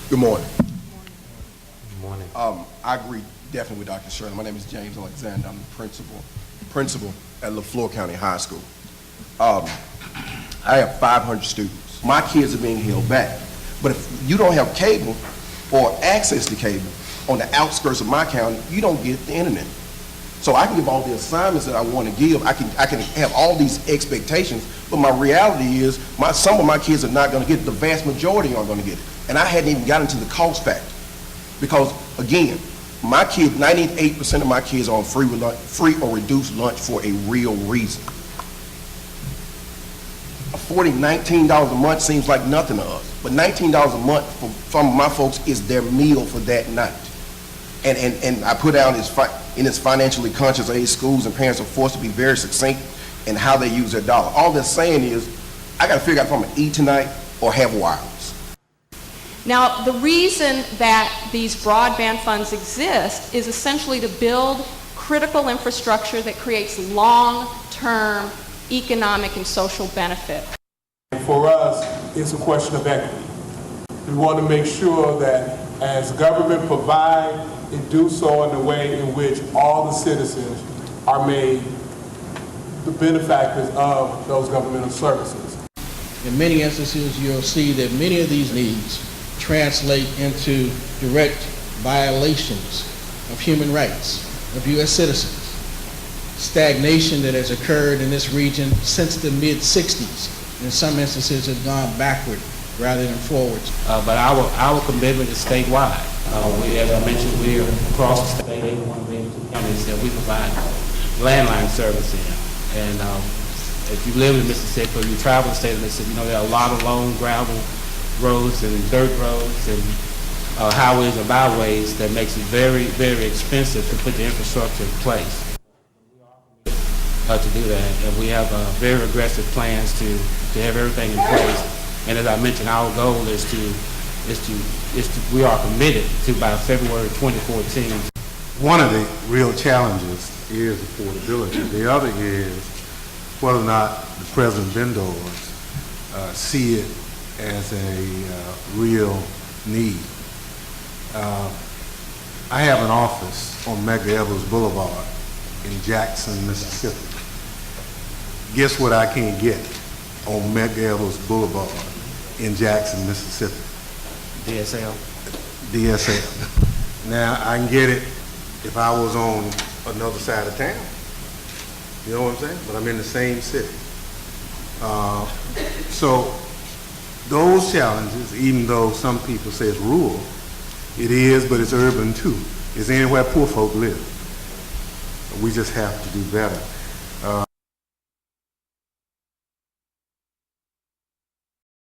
Good morning. Good morning. I agree definitely with Dr. Shirley. My name is James Alexander. I'm the principal at LaFleur County High School. I have 500 students. My kids are being held back. But if you don't have cable or access to cable on the outskirts of my county, you don't get the internet. So I can give all the assignments that I want to give. I can have all these expectations, but my reality is some of my kids are not going to get it. The vast majority aren't going to get it. And I hadn't even gotten to the cost factor. Because again, my kids, 98% of my kids are on free or reduced lunch for a real reason. Affording $19 a month seems like nothing to us, but $19 a month for some of my folks is their meal for that night. And I put out in its financially conscious age, schools and parents are forced to be very succinct in how they use their dollar. All they're saying is, I got to figure out if I'm going to eat tonight or have wireless. Now, the reason that these broadband funds exist is essentially to build critical infrastructure that creates long-term economic and social benefit. For us, it's a question of equity. We want to make sure that as government provide, it do so in a way in which all the citizens are made the benefactors of those governmental services. In many instances, you'll see that many of these needs translate into direct violations of human rights of U.S. citizens. Stagnation that has occurred in this region since the mid-60s, in some instances have gone backward rather than forwards. But our commitment is statewide. As I mentioned, we're across the state. Every one of the counties that we provide landline service in. And if you live in Mississippi or you travel the state of Mississippi, you know there are a lot of long gravel roads and dirt roads and highways and byways that makes it very, very expensive to put the infrastructure in place to do that. And we have very aggressive plans to have everything in place. And as I mentioned, our goal is we are committed to by February 2014. One of the real challenges is affordability. The other is whether or not the present vendors see it as a real need. I have an office on Medgar Evers Boulevard in Jackson, Mississippi. Guess what I can't get on Medgar Evers Boulevard in Jackson, Mississippi? DSL. DSL. Now, I can get it if I was on another side of town. You know what I'm saying? But I'm in the same city. So those challenges, even though some people say it's rural, it is, but it's urban too. It's anywhere poor folk live. We just have to do better.